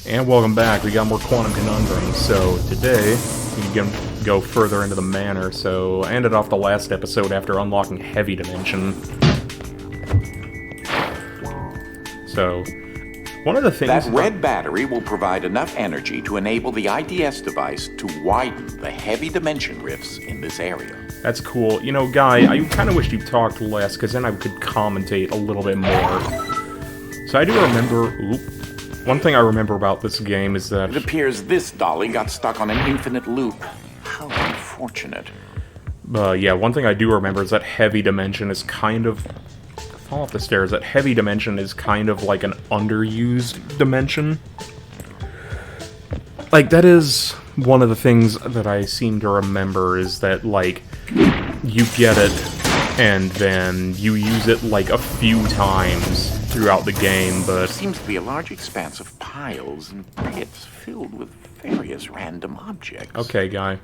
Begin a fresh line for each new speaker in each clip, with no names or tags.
And welcome back. We got more Quantum Conundrum. So today we can go further into the manor. So I ended off the last episode after unlocking Heavy Dimension. So one of the things
that red battery will provide enough energy to enable the IDS device to widen the heavy dimension rifts in this area.
That's cool. You know, Guy, I kind of wished you talked less, because then I could commentate a little bit more. So I do remember... One thing I remember about this game is that...
It appears this dolly got stuck on an infinite loop. How unfortunate.
Yeah, one thing I do remember is that Heavy Dimension is kind of... Fall off the stairs. That Heavy Dimension is kind of like an underused dimension. Like, that is one of the things that I seem to remember, is that, like, you get it, and then you use it, like, a few times throughout the game, but...
There seems to be a large expanse of piles and pits filled with various random objects.
Okay, Guy.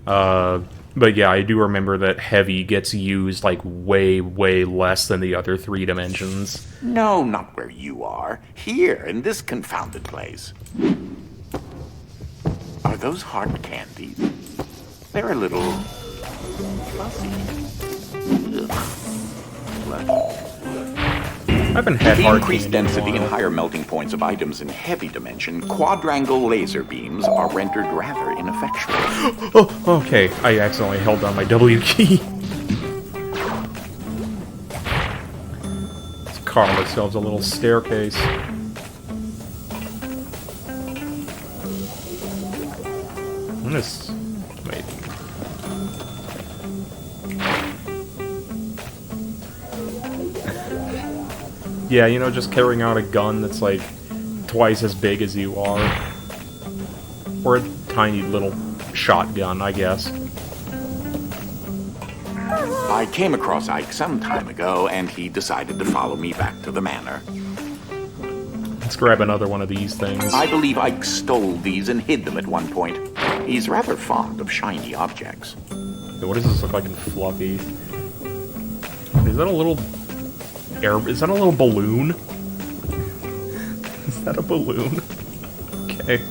But yeah, I do remember that Heavy gets used, like, way, way less than the other three dimensions.
No, not where you are. Here, in this confounded place. Are those hard candies? They're a little... fuzzy.
I haven't had
the
hard
increased
candy
density
in a
and
while.
higher melting points of items in Heavy Dimension, quadrangle laser beams are rendered rather ineffectual.
Oh, okay. I accidentally held down my W key. Let's carve ourselves a little staircase. Wait. Yeah, you know, just carrying out a gun that's like twice as big as you are. Or a tiny little shotgun, I guess.
I came across Ike some time ago, and he decided to follow me back to the manor.
Let's grab another one of these things.
I believe Ike stole these and hid them at one point. He's rather fond of shiny objects.
What does this look like in Fluffy? Is that a little... Is that a little balloon? Is that a balloon? Okay.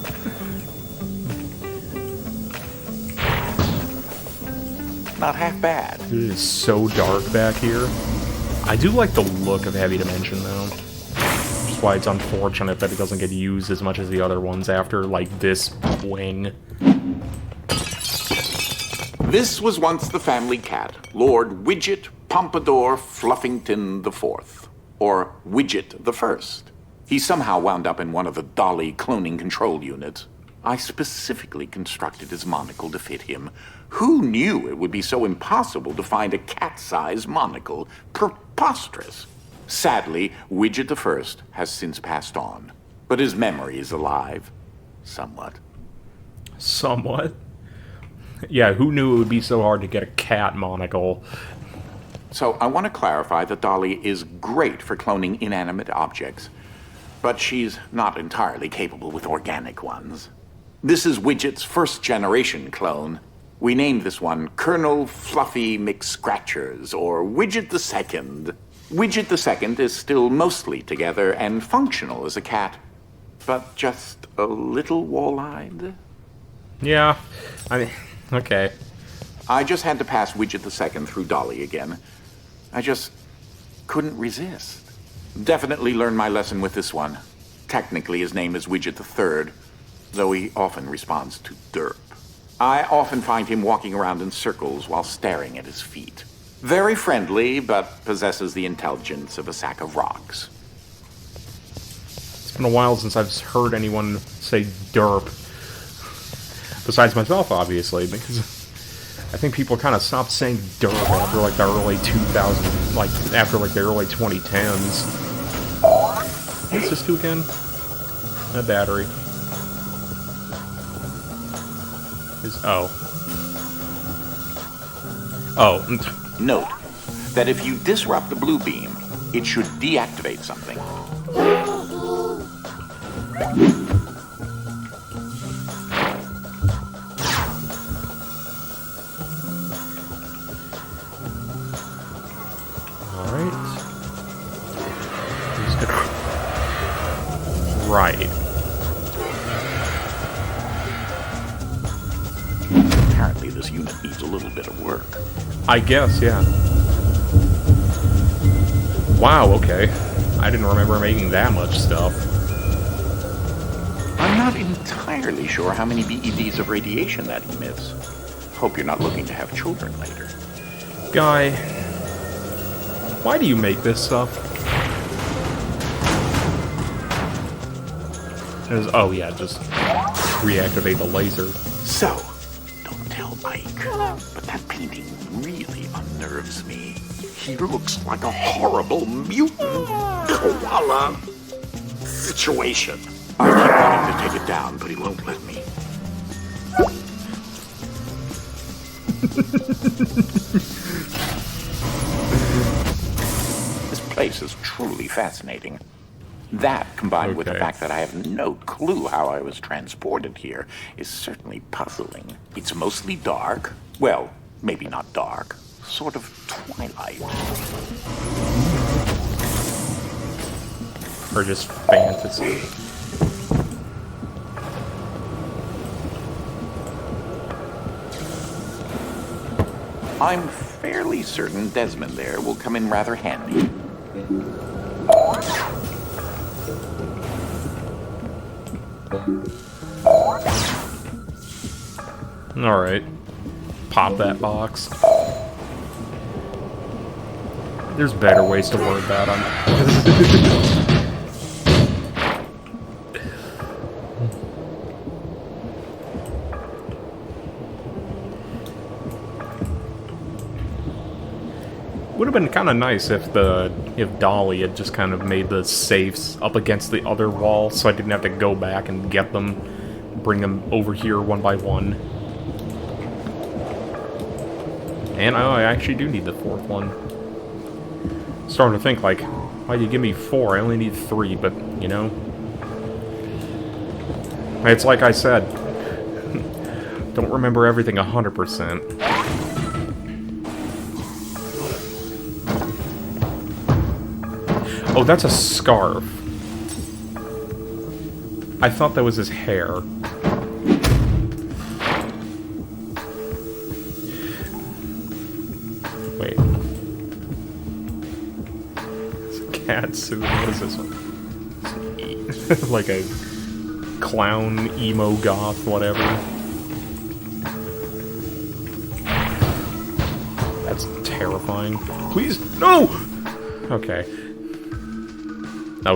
Not half bad.
It is so dark back here. I do like the look of Heavy Dimension, though. Which is why it's unfortunate that it doesn't get used as much as the other ones after, like, this wing.
This was once the family cat, Lord Widget Pompadour Fluffington IV, or Widget the First. He somehow wound up in one of the dolly cloning control units. I specifically constructed his monocle to fit him. Who knew it would be so impossible to find a cat-sized monocle? Preposterous. Sadly, Widget the First has since passed on, but his memory is alive. Somewhat.
Somewhat? Yeah, who knew it would be so hard to get a cat monocle?
So I want to clarify that Dolly is great for cloning inanimate objects, but she's not entirely capable with organic ones. This is Widget's first-generation clone. We named this one Colonel Fluffy McScratchers, or Widget the Second. Widget the Second is still mostly together and functional as a cat, but just a little wall-eyed.
Yeah, I mean, okay.
I just had to pass Widget the Second through Dolly again. I just couldn't resist. Definitely learned my lesson with this one. Technically, his name is Widget the Third, though he often responds to derp. I often find him walking around in circles while staring at his feet. Very friendly, but possesses the intelligence of a sack of rocks.
It's been a while since I've heard anyone say derp. Besides myself, obviously, because I think people kind of stopped saying derp after, like, the early 2000s, like, after, like, the early 2010s. What's this do again? A battery. Oh.
Note that if you disrupt the blue beam, it should deactivate something.
Right.
Apparently this unit needs a little bit of work.
I guess, yeah. Wow, okay. I didn't remember making that much stuff.
I'm not entirely sure how many BEDs of radiation that emits. Hope you're not looking to have children later.
Guy, why do you make this stuff? Oh yeah, just reactivate the laser.
So, don't tell Ike, but that painting really unnerves me. He looks like a horrible mutant koala situation. I keep wanting to take it down, but he won't let me. This place is truly fascinating. That, combined with the fact that I have no clue how I was transported here, is certainly puzzling. It's mostly dark. Well, maybe not dark. Sort of twilight.
Or just fantasy.
I'm fairly certain Desmond there will come in rather handy.
Alright. Pop that box. There's better ways to word that on. Would have been kind of nice if Dolly had just kind of made the safes up against the other wall, so I didn't have to go back and get them, bring them over here one by one. And I actually do need the fourth one. Starting to think, like, why'd you give me 4? I only need 3, but, you know. It's like I said, don't remember everything 100%. Oh, that's a scarf. I thought that was his hair. Wait. It's a cat suit. What is this one? Like a clown, emo, goth, whatever. That's terrifying. Please, no! Okay. That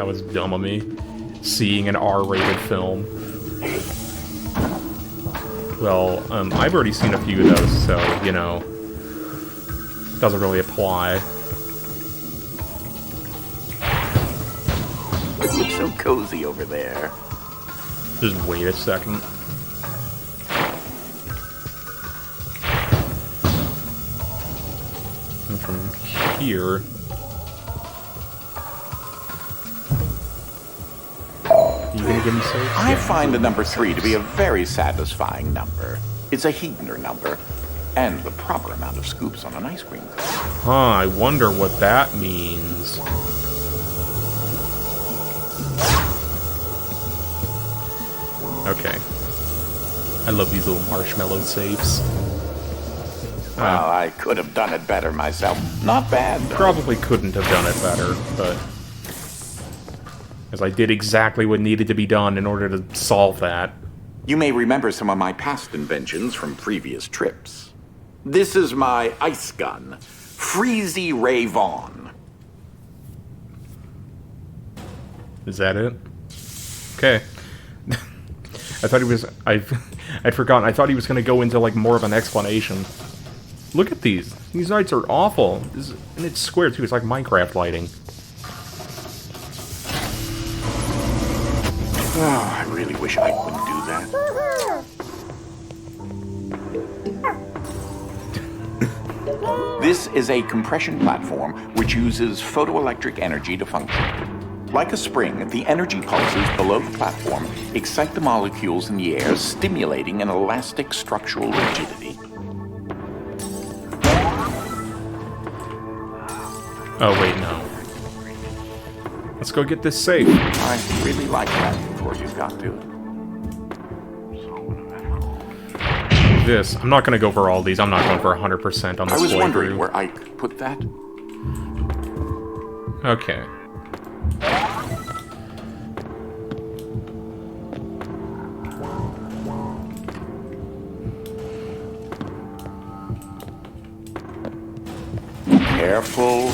was dumb of me. Seeing an R-rated film. Well, I've already seen a few of those, so, you know, doesn't really apply.
It looks so cozy over there.
Just wait a second. And from here... You gonna give me safe?
I find the number 3 to be a very satisfying number. It's a Heidner number, and the proper amount of scoops on an ice cream cone.
Huh, I wonder what that means. Okay. I love these little marshmallow safes.
Well, I could have done it better myself. Not bad, though.
Probably couldn't have done it better, but... Because I did exactly what needed to be done in order to solve that.
You may remember some of my past inventions from previous trips. This is my ice gun, Freezy Ray Vaughn.
Is that it? Okay. I thought he was... I'd forgotten. I thought he was going to go into, like, more of an explanation. Look at these. These lights are awful. And it's square, too. It's like Minecraft lighting.
Oh, I really wish I wouldn't do that. This is a compression platform which uses photoelectric energy to function. Like a spring, the energy pulses below the platform excite the molecules in the air, stimulating an elastic structural rigidity.
Oh, wait, no. Let's go get this safe.
I really like that before you got to it.
this. I'm not going to go for all these. I'm not going for 100% on this
I was wondering
playthrough.
where Ike put that.
Okay.
Careful.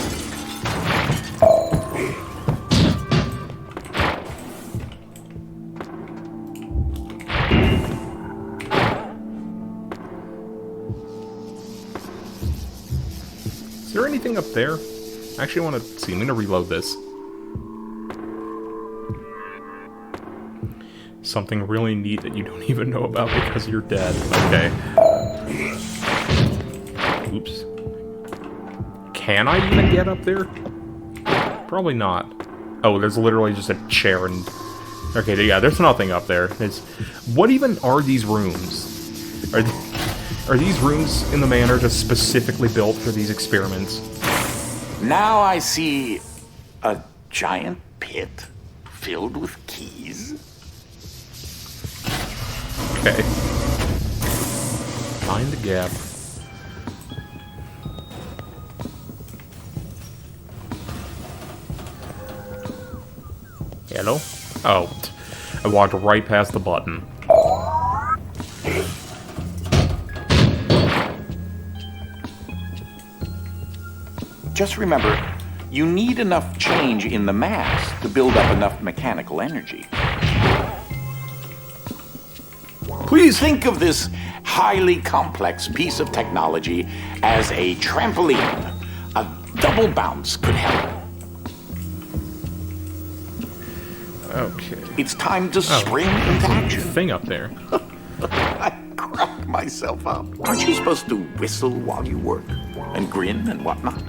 Is there anything up there? I actually want to see. I'm going to reload this. Something really neat that you don't even know about because you're dead. Okay. Oops. Can I even get up there? Probably not. Oh, there's literally just a chair and... Okay, yeah, there's nothing up there. What even are these rooms? Are these rooms in the manor just specifically built for these experiments?
Now I see a giant pit filled with keys.
Okay. Find the gap. Hello? Oh. I walked right past the button.
Just remember, you need enough change in the mass to build up enough mechanical energy. Please think of this highly complex piece of technology as a trampoline. A double bounce could help.
Okay.
It's time to spring into action.
Thing up there.
I crack myself up. Aren't you supposed to whistle while you work? And grin and whatnot?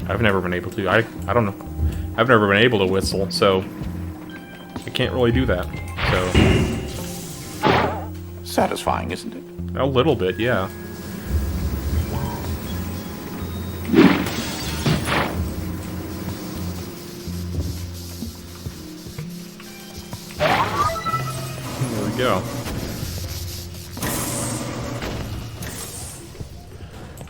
I've never been able to. I don't know. I've never been able to whistle, so I can't really do that. So
Satisfying, isn't it?
a little bit, yeah. There we go.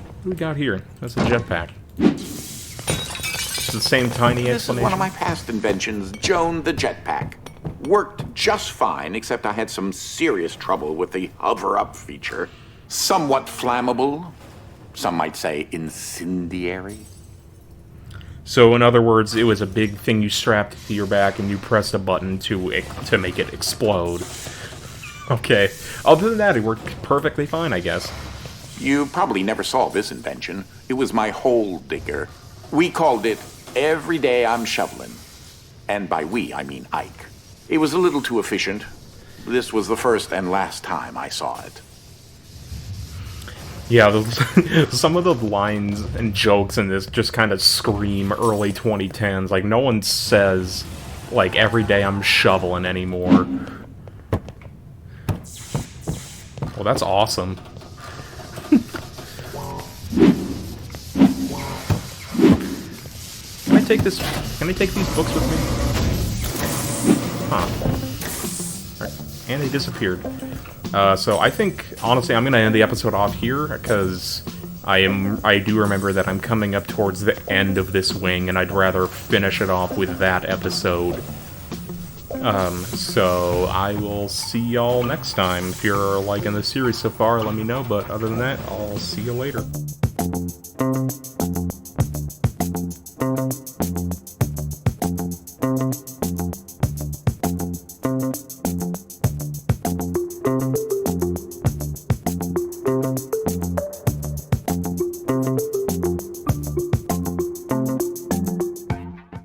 What do we got here? That's a jetpack. It's the same tiny
This is
explanation.
one of my past inventions, Joan the Jetpack. Worked just fine, except I had some serious trouble with the hover-up feature. Somewhat flammable. Some might say incendiary.
So, in other words, it was a big thing you strapped to your back and you pressed a button to make it explode. Okay. Other than that, it worked perfectly fine, I guess.
You probably never saw this invention. It was my hole digger. We called it Every Day I'm Shoveling. And by we, I mean Ike. It was a little too efficient. This was the first and last time I saw it.
Yeah, some of the lines and jokes in this just kind of scream early 2010s. Like, no one says, like, every day I'm shoveling anymore. Well, that's awesome. Can I take this? Can I take these books with me? Huh. Alright, and they disappeared. So I think, honestly, I'm gonna end the episode off here, because I do remember that I'm coming up towards the end of this wing, and I'd rather finish it off with that episode. So I will see y'all next time. If you're liking the series so far, let me know, but other than that, I'll see you later.